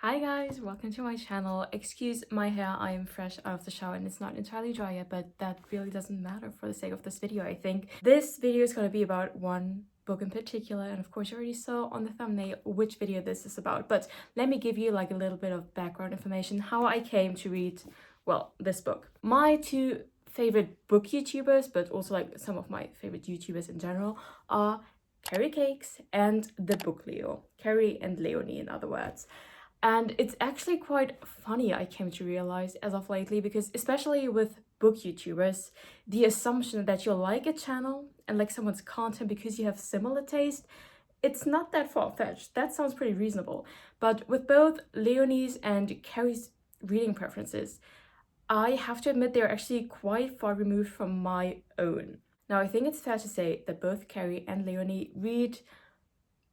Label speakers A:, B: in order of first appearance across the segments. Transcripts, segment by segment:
A: Hi guys, welcome to my channel. Excuse my hair, I am fresh out of the shower and it's not entirely dry yet, but that really doesn't matter for the sake of this video, I think. This video is going to be about one book in particular, and of course you already saw on the thumbnail which video this is about, but let me give you like a little bit of background information, how I came to read, well, this book. My two favorite book YouTubers, but also like some of my favorite YouTubers in general, are Carrie Cakes and the Book Leo. Carrie and Leonie, in other words. And it's actually quite funny, I came to realize as of lately, because especially with book YouTubers, the assumption that you'll like a channel and like someone's content because you have similar taste, it's not that far-fetched. That sounds pretty reasonable. But with both Leonie's and Carrie's reading preferences, I have to admit they're actually quite far removed from my own. Now, I think it's fair to say that both Carrie and Leonie read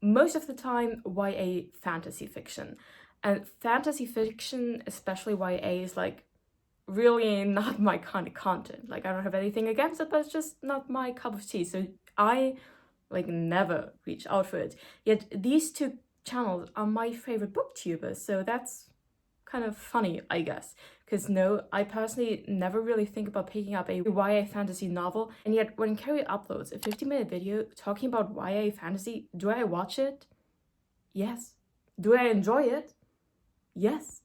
A: most of the time YA fantasy fiction. And fantasy fiction, especially YA, is like really not my kind of content. Like, I don't have anything against it, but it's just not my cup of tea. So I like never reach out for it. Yet these two channels are my favorite booktubers. So that's kind of funny, I guess. Because no, I personally never really think about picking up a YA fantasy novel. And yet when Carrie uploads a 50-minute video talking about YA fantasy, do I watch it? Yes. Do I enjoy it? Yes.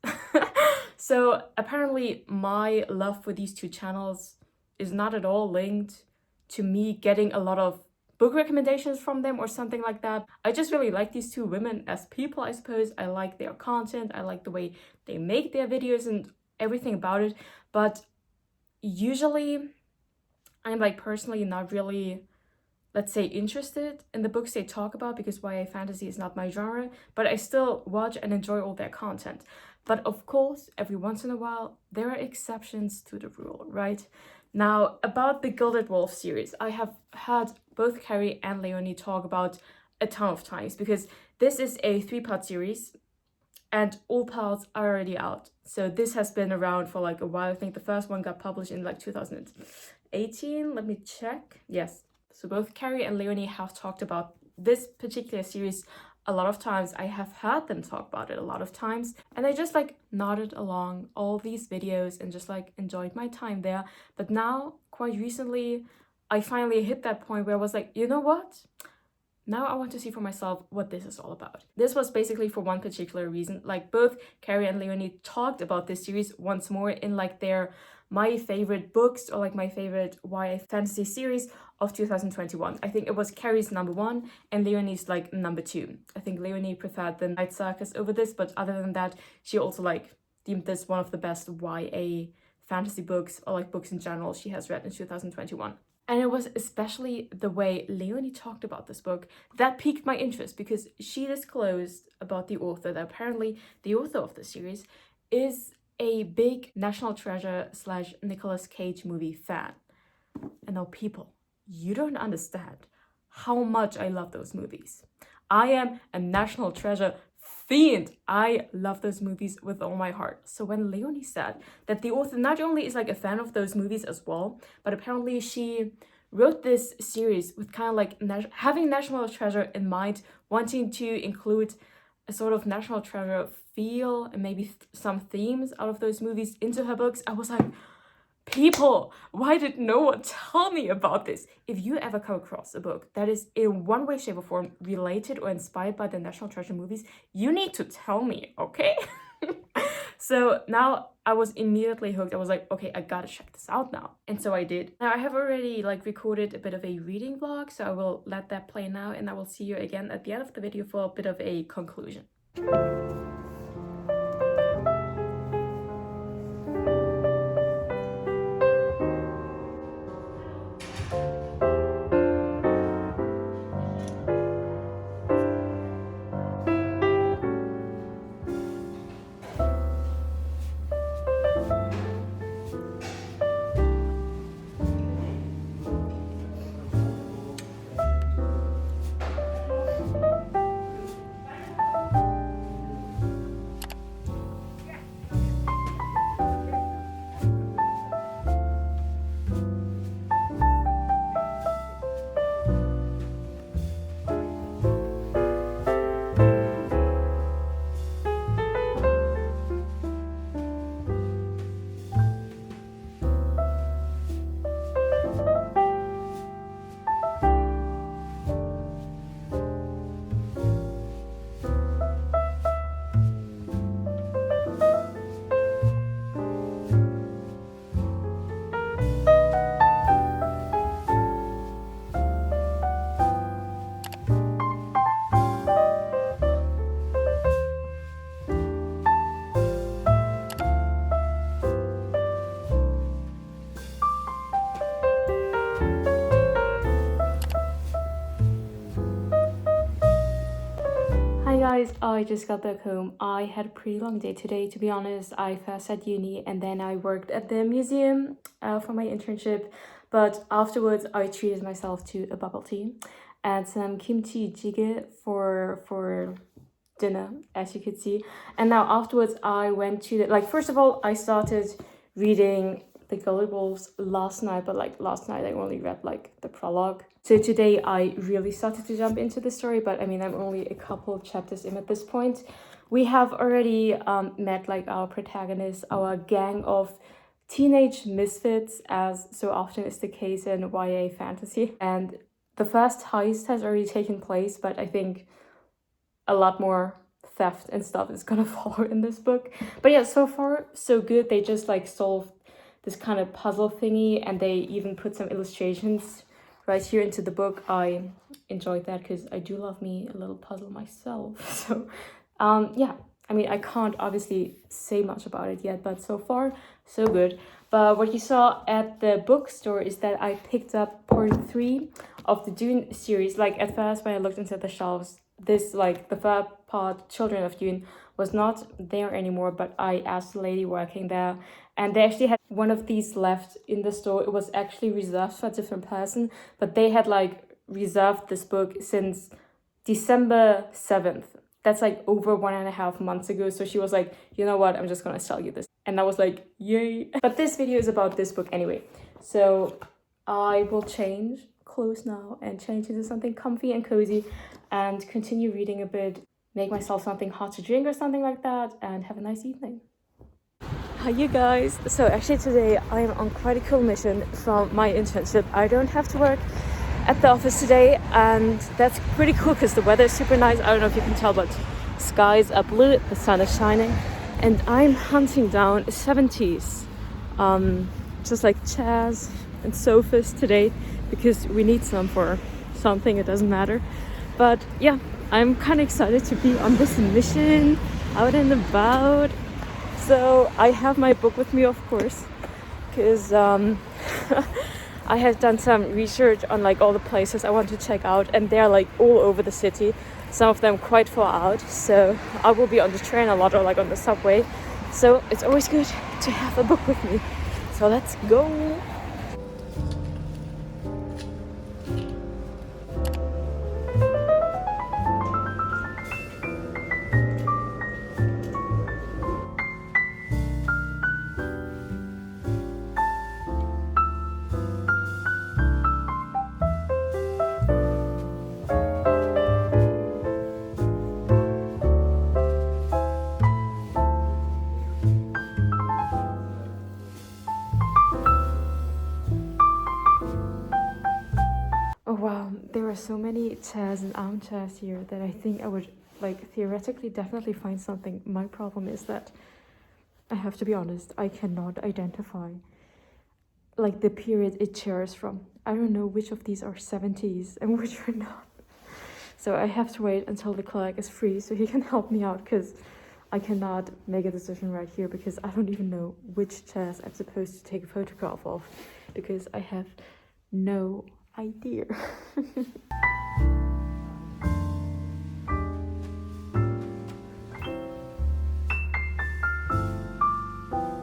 A: So apparently my love for these two channels is not at all linked to me getting a lot of book recommendations from them or something like that. I just really like these two women as people, I suppose. I like their content. I like the way they make their videos and everything about it. But usually I'm like personally not really, let's say, interested in the books they talk about because YA fantasy is not my genre, but I still watch and enjoy all their content. But of course, every once in a while, there are exceptions to the rule, right? Now, about the Gilded Wolves series, I have heard both Carrie and Leonie talk about a ton of times because this is a 3-part series and all parts are already out. So this has been around for like a while. I think the first one got published in like 2018. Let me check. Yes. So both Carrie and Leonie have talked about this particular series a lot of times. I have heard them talk about it a lot of times, and I just like nodded along all these videos and just like enjoyed my time there. But now, quite recently, I finally hit that point where I was like, you know what? Now I want to see for myself what this is all about. This was basically for one particular reason. Like both Carrie and Leonie talked about this series once more in like their my favorite books or like my favorite YA fantasy series of 2021. I think it was Carrie's number 1 and Leonie's like number 2. I think Leonie preferred the Night Circus over this, but other than that, she also like deemed this one of the best YA fantasy books or like books in general she has read in 2021. And it was especially the way Leonie talked about this book that piqued my interest because she disclosed about the author that apparently the author of the series is a big National Treasure / Nicolas Cage movie fan. And now people, you don't understand how much I love those movies. I am a National Treasure fiend. I love those movies with all my heart. So when Leonie said that the author not only is like a fan of those movies as well, but apparently she wrote this series with kind of like having National Treasure in mind, wanting to include a sort of National Treasure feel and maybe some themes out of those movies into her books, I was like, people, why did no one tell me about this? If you ever come across a book that is in one way, shape, or form related or inspired by the National Treasure movies, you need to tell me, okay? So now I was immediately hooked. I was like, okay, I gotta check this out now. And so I did. Now I have already like recorded a bit of a reading vlog, so I will let that play now and I will see you again at the end of the video for a bit of a conclusion. guys, I just got back home. I had a pretty long day today, to be honest. I first at uni and then I worked at the museum for my internship. But afterwards, I treated myself to a bubble tea and some kimchi jjigae for dinner, as you could see. And now afterwards, I went to first of all, I started reading the Gilded Wolves last night, but last night I only read the prologue. So today I really started to jump into the story, but I mean, I'm only a couple of chapters in at this point. We have already met our protagonist, our gang of teenage misfits, as so often is the case in YA fantasy. And the first heist has already taken place, but I think a lot more theft and stuff is gonna follow in this book. But yeah, so far so good. They just solved this kind of puzzle thingy, and they even put some illustrations right here into the book. I enjoyed that because I do love me a little puzzle myself. So yeah, I mean, I can't obviously say much about it yet, but so far so good. But what you saw at the bookstore is that I picked up part 3 of the Dune series. At first when I looked into the shelves, this the third part, Children of Dune, was not there anymore, but I asked the lady working there, and they actually had one of these left in the store. It was actually reserved for a different person, but they had reserved this book since December 7th. That's over 1.5 months ago. So she was like, you know what, I'm just gonna sell you this. And I was like, yay. But this video is about this book anyway. So I will change clothes now and change into something comfy and cozy and continue reading a bit, make myself something hot to drink or something like that, and have a nice evening. Hi you guys. So actually today I am on quite a cool mission from my internship. I don't have to work at the office today, and that's pretty cool because the weather is super nice. I don't know if you can tell, but skies are blue, the sun is shining, and I'm hunting down 70s just chairs and sofas today because we need some for something, it doesn't matter. But yeah, I'm kind of excited to be on this mission, out and about. So I have my book with me, of course, because I have done some research on all the places I want to check out, and they're all over the city, some of them quite far out. So I will be on the train a lot, or on the subway, so it's always good to have a book with me. So let's go. Oh wow, there are so many chairs and armchairs here that I think I would theoretically definitely find something. My problem is that I have to be honest, I cannot identify the period it chairs from. I don't know which of these are 70s and which are not. So I have to wait until the clerk is free so he can help me out, because I cannot make a decision right here because I don't even know which chairs I'm supposed to take a photograph of, because I have no idea.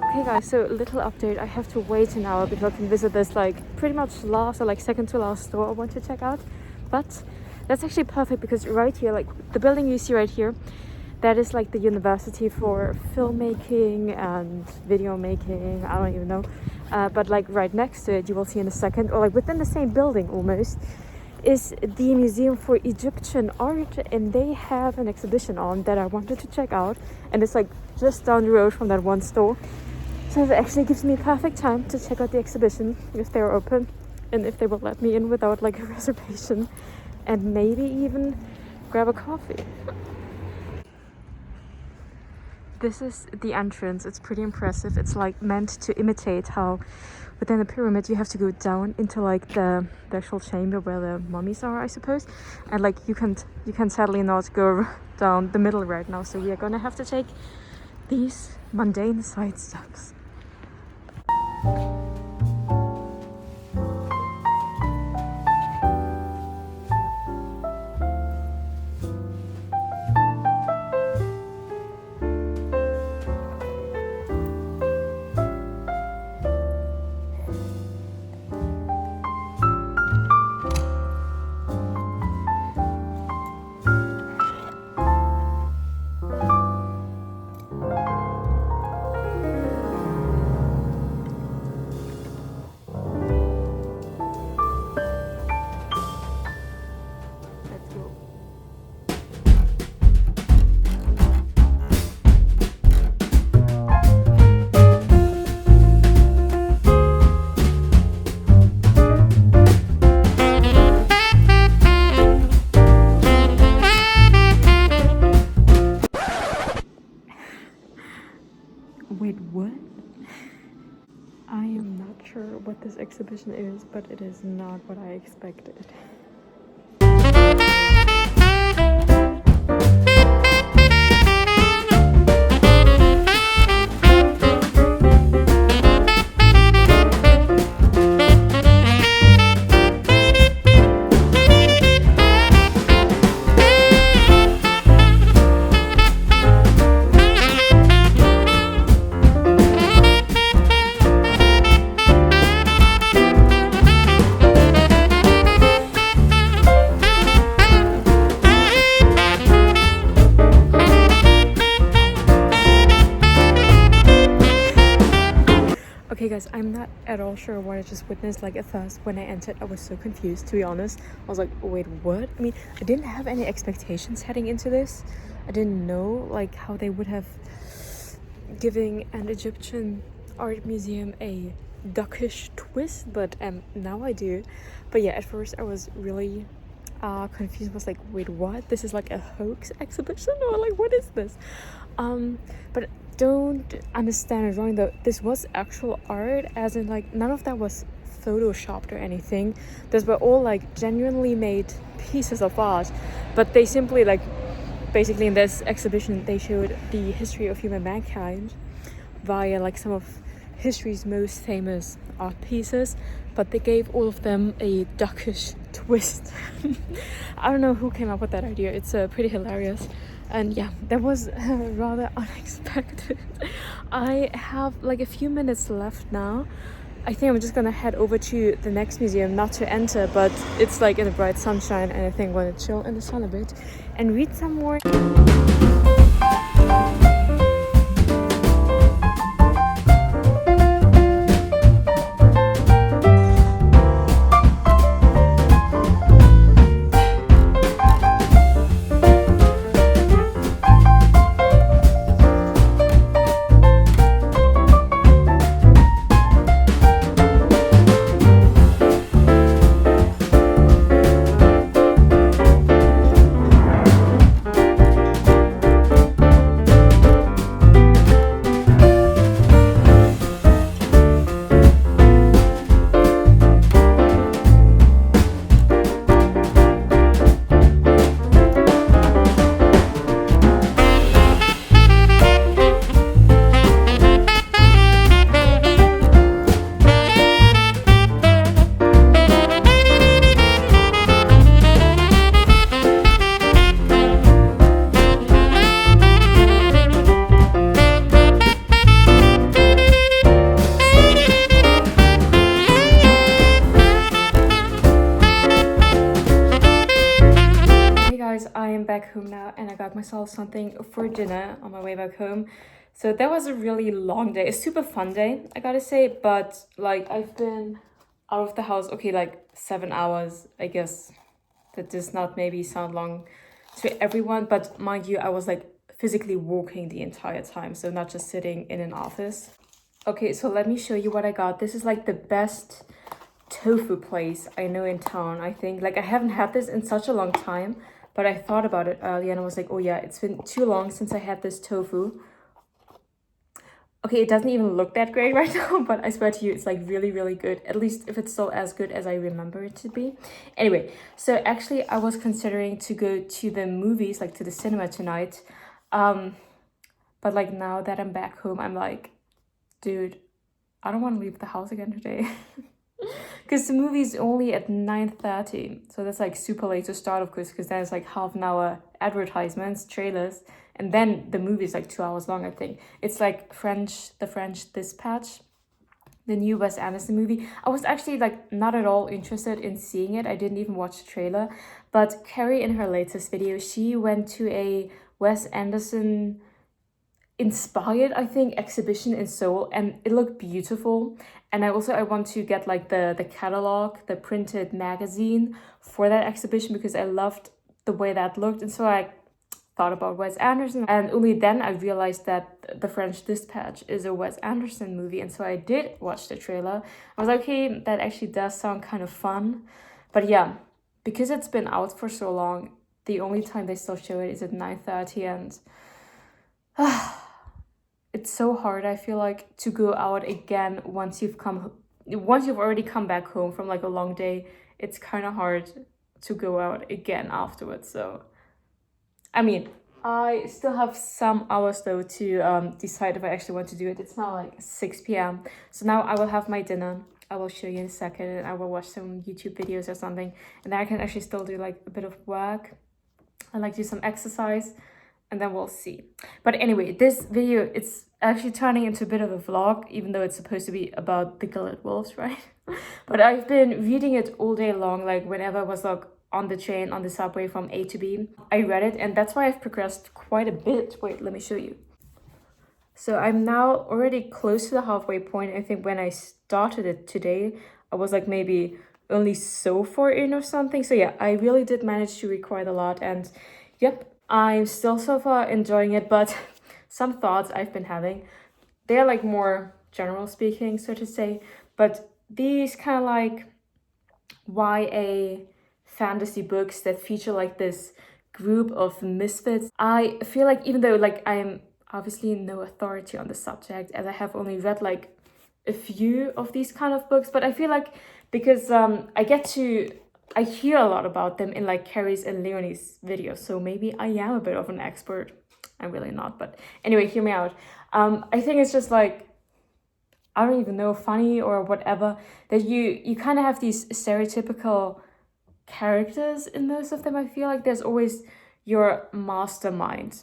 A: Okay guys, so little update. I have to wait an hour before I can visit this pretty much last or second to last store I want to check out. But that's actually perfect because right here, the building you see right here, that is the university for filmmaking and video making. I don't even know. But right next to it, you will see in a second, or within the same building almost, is the Museum for Egyptian Art, and they have an exhibition on that I wanted to check out, and it's just down the road from that one store. So it actually gives me perfect time to check out the exhibition if they're open and if they will let me in without a reservation, and maybe even grab a coffee. This is the entrance. It's pretty impressive. It's meant to imitate how within the pyramid you have to go down into the actual chamber where the mummies are, I suppose. And you can sadly not go down the middle right now, so we are gonna have to take these mundane side steps. Wait, what? I am not sure what this exhibition is, but it is not what I expected. Okay guys, I'm not at all sure what I just witnessed. Like at first when I entered, I was so confused, to be honest. I was like, wait, what? I mean, I didn't have any expectations heading into this. I didn't know like how they would have giving an Egyptian art museum a duckish twist, but now I do. But yeah, at first I was really confused. I was like, wait, what? This is like a hoax exhibition, or like what is this? But don't understand it wrong though, this was actual art, as in like none of that was photoshopped or anything. Those were all like genuinely made pieces of art, but they simply like basically in this exhibition they showed the history of human mankind via like some of history's most famous art pieces, but they gave all of them a duckish twist. I don't know who came up with that idea. It's pretty hilarious. And yeah, that was rather unexpected. I have like a few minutes left now. I think I'm just gonna head over to the next museum, not to enter, but it's like in the bright sunshine, and I think I'm gonna chill in the sun a bit and read some more. I am back home now, and I got myself something for dinner on my way back home. So that was a really long day, a super fun day, I gotta say, but like I've been out of the house, okay, like 7 hours. I guess that does not maybe sound long to everyone, but mind you, I was like physically walking the entire time, so not just sitting in an office. Okay, so let me show you what I got. This is like the best tofu place I know in town, I think. Like I haven't had this in such a long time, but I thought about it earlier and I was like, oh yeah, it's been too long since I had this tofu. Okay, it doesn't even look that great right now, but I swear to you, it's like really, really good. At least if it's still as good as I remember it to be. Anyway, so actually I was considering to go to the movies, like to the cinema tonight. But like now that I'm back home, I'm like, dude, I don't want to leave the house again today. Because the movie is only at 9:30, so that's like super late to start, of course, because then it's like half an hour advertisements, trailers, and then the movie is like 2 hours long, I think. It's like The French Dispatch, the new Wes Anderson movie. I was actually like not at all interested in seeing it. I didn't even watch the trailer, but Carrie in her latest video, she went to a Wes Anderson inspired, I think, exhibition in Seoul, and it looked beautiful. And I want to get like the catalog, the printed magazine for that exhibition, because I loved the way that looked. And so I thought about Wes Anderson, and only then I realized that The French Dispatch is a Wes Anderson movie. And so I did watch the trailer. I was like, okay, that actually does sound kind of fun. But yeah, because it's been out for so long, the only time they still show it is at 9:30, and it's so hard, I feel like, to go out again once you've already come back home from like a long day. It's kind of hard to go out again afterwards. So I mean, I still have some hours though to decide if I actually want to do it. It's now like 6 p.m. So now I will have my dinner. I will show you in a second, and I will watch some YouTube videos or something, and then I can actually still do like a bit of work and like do some exercise, and then we'll see. But anyway, this video, it's actually turning into a bit of a vlog, even though it's supposed to be about the Gilded Wolves, right? But I've been reading it all day long, like whenever I was like on the train, on the subway from A to B, I read it, and that's why I've progressed quite a bit. Wait, let me show you. So I'm now already close to the halfway point. I think when I started it today, I was like maybe only so far in or something. So yeah, I really did manage to read quite a lot, and yep, I'm still so far enjoying it, but some thoughts I've been having, they're like more general speaking, so to say, but these kind of like YA fantasy books that feature like this group of misfits, I feel like, even though like I'm obviously no authority on the subject, as I have only read like a few of these kind of books, but I feel like because I hear a lot about them in like Carrie's and Leonie's videos, so maybe I am a bit of an expert. I'm really not, but anyway, hear me out. I think it's just like, I don't even know, funny or whatever, that you kind of have these stereotypical characters in most of them. I feel like there's always your mastermind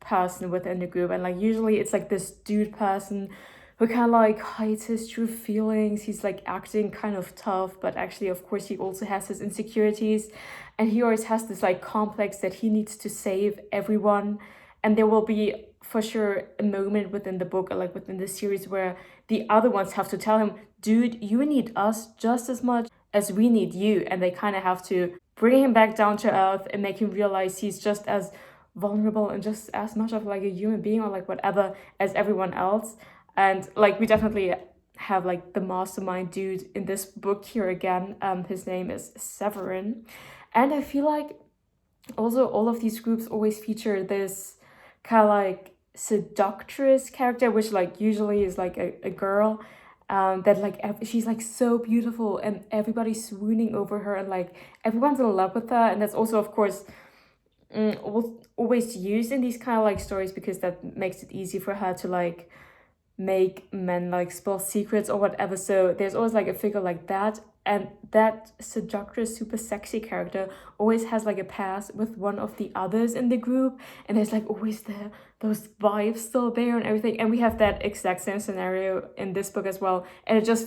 A: person within the group, and like usually it's like this dude person who kind of like hides his true feelings. He's like acting kind of tough, but actually of course he also has his insecurities, and he always has this like complex that he needs to save everyone. And there will be for sure a moment within the book or like within the series where the other ones have to tell him, dude, you need us just as much as we need you, and they kind of have to bring him back down to earth and make him realize he's just as vulnerable and just as much of like a human being or like whatever as everyone else. And like we definitely have like the mastermind dude in this book here again. His name is Severin, and I feel like also all of these groups always feature this kind of like seductress character, which like usually is like a girl, that like she's like so beautiful and everybody's swooning over her and like everyone's in love with her. And that's also of course always used in these kind of like stories because that makes it easy for her to like make men like spill secrets or whatever. So there's always like a figure like that, and that seductress super sexy character always has like a past with one of the others in the group, and there's like always those vibes still there and everything. And we have that exact same scenario in this book as well, and it just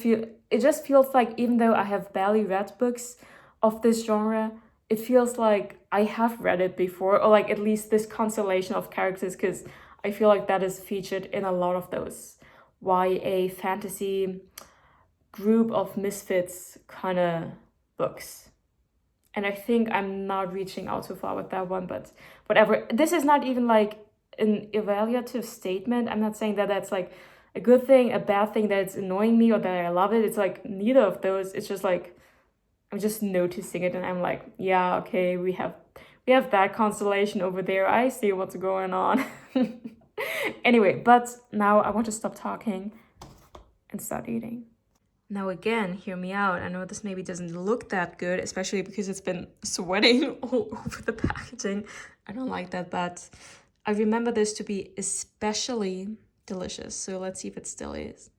A: feels like, even though I have barely read books of this genre, it feels like I have read it before, or like at least this constellation of characters, because I feel like that is featured in a lot of those YA fantasy group of misfits kind of books. And I think I'm not reaching out too far with that one, but whatever. This is not even like an evaluative statement. I'm not saying that that's like a good thing, a bad thing, that it's annoying me or that I love it. It's like neither of those. It's just like I'm just noticing it, and I'm like, yeah, okay, we have that constellation over there. I see what's going on. Anyway, but now I want to stop talking and start eating. Now again, hear me out. I know this maybe doesn't look that good, especially because it's been sweating all over the packaging. I don't like that, but I remember this to be especially delicious. So let's see if it still is.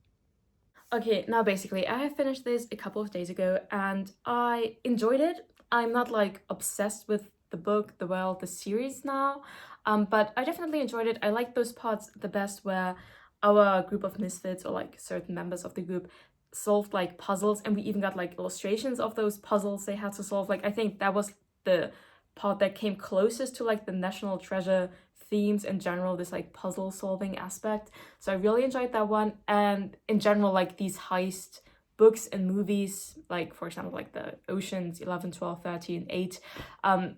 A: Okay, now basically I have finished this a couple of days ago and I enjoyed it. I'm not like obsessed with the book, the series now, but I definitely enjoyed it. I like those parts the best where our group of misfits, or like certain members of the group, solved like puzzles, and we even got like illustrations of those puzzles they had to solve. Like I think that was the part that came closest to like the National Treasure themes in general, this like puzzle solving aspect. So I really enjoyed that one. And in general, like these heist books and movies, like for example like the Oceans 11, 12, 13, 8,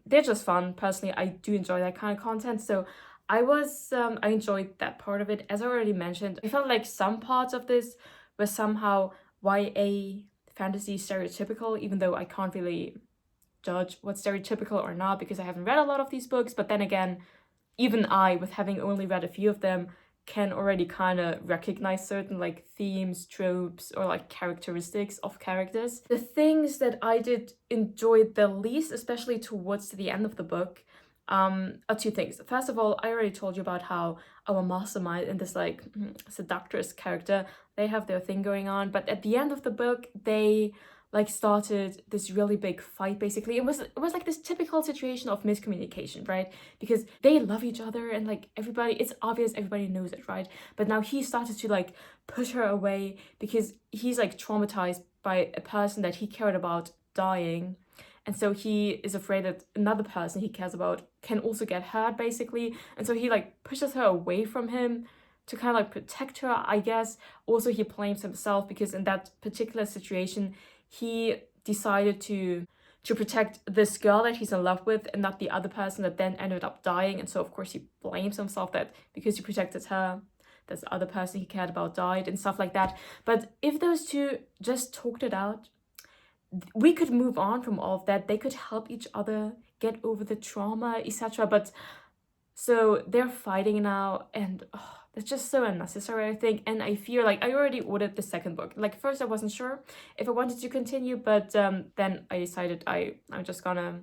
A: they're just fun. Personally, I do enjoy that kind of content, so I enjoyed that part of it. As I already mentioned, I felt like some parts of this were somehow YA fantasy stereotypical, even though I can't really judge what's stereotypical or not because I haven't read a lot of these books. But then again, even I, with having only read a few of them, can already kind of recognize certain like themes, tropes, or like characteristics of characters. The things that I did enjoy the least, especially towards the end of the book, are two things. First of all, I already told you about how our mastermind and this like seductress character, they have their thing going on, but at the end of the book, they like started this really big fight. Basically, it was like this typical situation of miscommunication, right? Because they love each other and like everybody, it's obvious, everybody knows it, right? But now he started to like push her away because he's like traumatized by a person that he cared about dying, and so he is afraid that another person he cares about can also get hurt, basically. And so he like pushes her away from him to kind of like protect her, I guess. Also, he blames himself because in that particular situation he decided to protect this girl that he's in love with and not the other person that then ended up dying. And so of course he blames himself that because he protected her, this other person he cared about died and stuff like that. But if those two just talked it out, we could move on from all of that. They could help each other get over the trauma, etc. But so they're fighting now, and it's just so unnecessary, I think. And I fear, like, I already ordered the second book. Like, first I wasn't sure if I wanted to continue, but then I decided I'm just gonna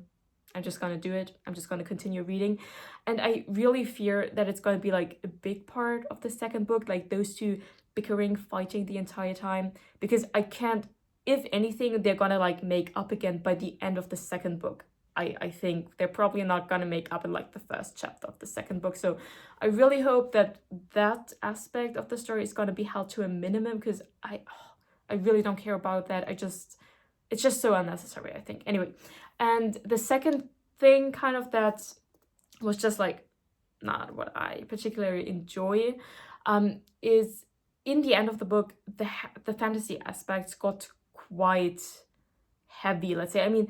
A: do it. I'm just gonna continue reading. And I really fear that it's gonna be like a big part of the second book, like those two bickering, fighting the entire time, because I can't, if anything, they're gonna like make up again by the end of the second book. I think they're probably not gonna make up in like the first chapter of the second book. So I really hope that that aspect of the story is gonna be held to a minimum, because I really don't care about that. It's just so unnecessary, I think. Anyway, and the second thing kind of that was just like not what I particularly enjoy is in the end of the book, the fantasy aspects got quite heavy, let's say. I mean,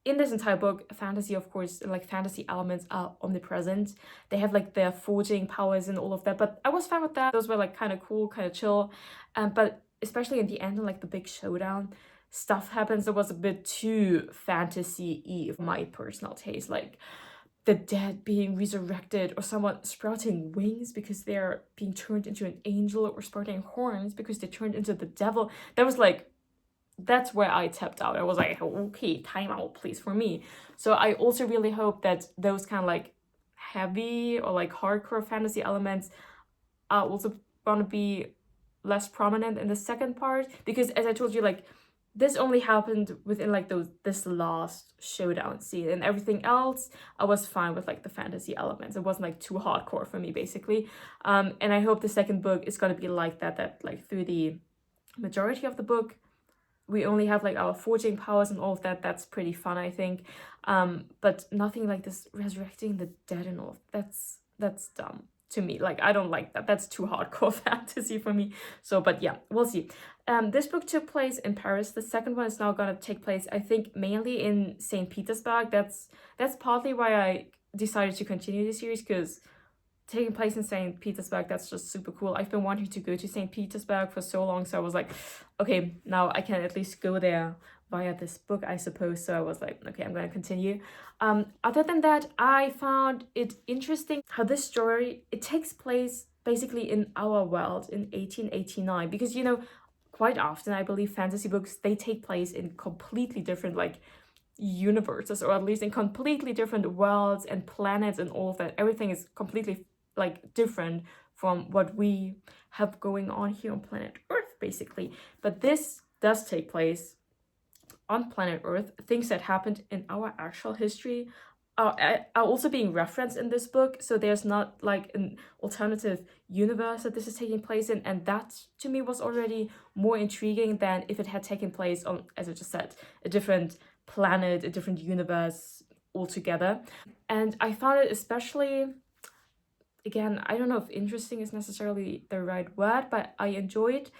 A: in this entire book, fantasy, of course, like fantasy elements are omnipresent. They have like their forging powers and all of that, but I was fine with that. Those were like kind of cool, kind of chill. But especially in the end, like the big showdown, stuff happens that was a bit too fantasy-y for my personal taste. Like the dead being resurrected, or someone sprouting wings because they're being turned into an angel, or sprouting horns because they turned into the devil. That was like, that's where I tapped out. I was like, okay, time out, please, for me. So I also really hope that those kind of like heavy or like hardcore fantasy elements are also gonna be less prominent in the second part, because as I told you, like this only happened within like this last showdown scene, and everything else I was fine with, like the fantasy elements. It wasn't like too hardcore for me, basically. And I hope the second book is gonna be like that like through the majority of the book we only have like our forging powers and all of that. That's pretty fun, I think. But nothing like this resurrecting the dead and all. That's dumb to me. Like, I don't like that. That's too hardcore fantasy for me. So, but yeah, we'll see. This book took place in Paris. The second one is now gonna take place, I think, mainly in St. Petersburg. That's partly why I decided to continue the series, because taking place in St. Petersburg, that's just super cool. I've been wanting to go to St. Petersburg for so long, so I was like, okay, now I can at least go there via this book, I suppose. So I was like, okay, I'm going to continue. Other than that, I found it interesting how this story, it takes place basically in our world in 1889, because, you know, quite often I believe fantasy books, they take place in completely different like universes, or at least in completely different worlds and planets and all of that. Everything is completely like different from what we have going on here on planet Earth, basically. But this does take place on planet Earth. Things that happened in our actual history are also being referenced in this book. So there's not like an alternative universe that this is taking place in, and that to me was already more intriguing than if it had taken place on, as I just said, a different planet, a different universe altogether. And I found it especially, again, I don't know if interesting is necessarily the right word, but I enjoyed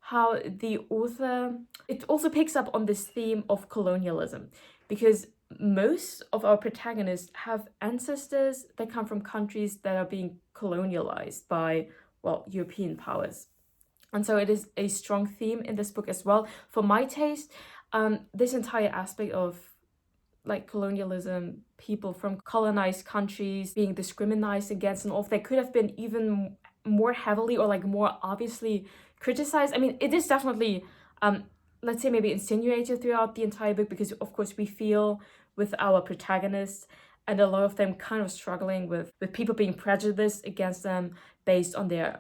A: how the author, it also picks up on this theme of colonialism, because most of our protagonists have ancestors that come from countries that are being colonialized by, well, European powers. And so it is a strong theme in this book as well. For my taste, this entire aspect of like colonialism, people from colonized countries being discriminated against and all of that could have been even more heavily or like more obviously criticized. I mean, it is definitely let's say maybe insinuated throughout the entire book, because of course we feel with our protagonists, and a lot of them kind of struggling with people being prejudiced against them based on the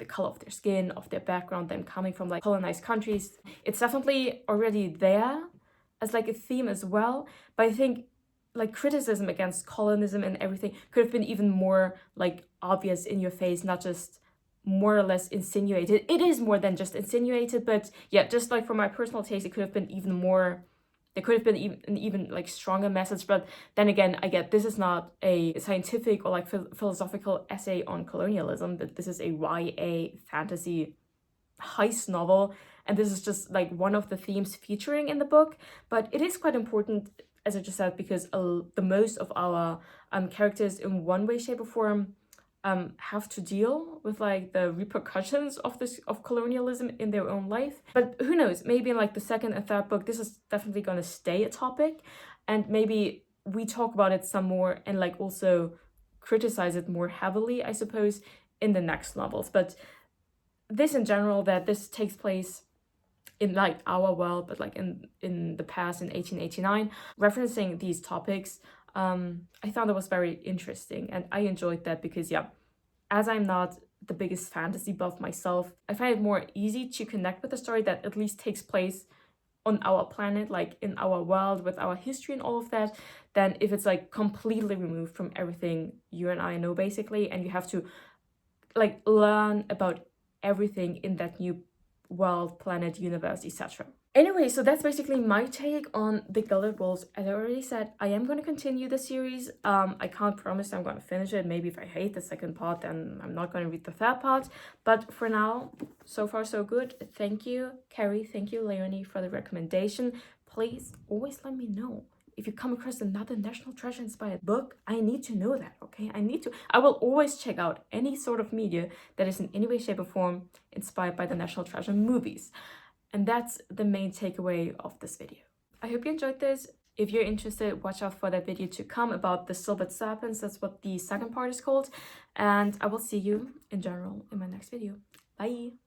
A: color of their skin, of their background, them coming from like colonized countries. It's definitely already there as like a theme as well, but I think like criticism against colonism and everything could have been even more like obvious in your face, not just more or less insinuated. It is more than just insinuated, but yeah, just like for my personal taste, it could have been even more, there could have been an even like stronger message. But then again, I get this is not a scientific or like philosophical essay on colonialism, but this is a YA fantasy heist novel, and this is just like one of the themes featuring in the book. But it is quite important, as I just said, because the most of our characters in one way, shape, or form have to deal with like the repercussions of colonialism in their own life. But who knows, maybe in like the second and third book this is definitely going to stay a topic, and maybe we talk about it some more and like also criticize it more heavily, I suppose, in the next novels. But this in general, that this takes place in like our world, but like in the past, in 1889, referencing these topics, I thought it was very interesting, and I enjoyed that because yeah, as I'm not the biggest fantasy buff myself, I find it more easy to connect with a story that at least takes place on our planet, like in our world, with our history and all of that, than if it's like completely removed from everything you and I know basically, and you have to like learn about everything in that new world, planet, universe, etc. Anyway, so that's basically my take on the Gilded Wolves. As I already said, I am going to continue the series. I can't promise I'm going to finish it. Maybe if I hate the second part, then I'm not going to read the third part. But for now, so far so good. Thank you, Carrie. Thank you, Leonie, for the recommendation. Please always let me know if you come across another National Treasure inspired book. I need to know that, okay? I will always check out any sort of media that is in any way, shape, or form inspired by the National Treasure movies. And that's the main takeaway of this video. I hope you enjoyed this. If you're interested, watch out for that video to come about the Silvered Serpents. That's what the second part is called. And I will see you in general in my next video. Bye!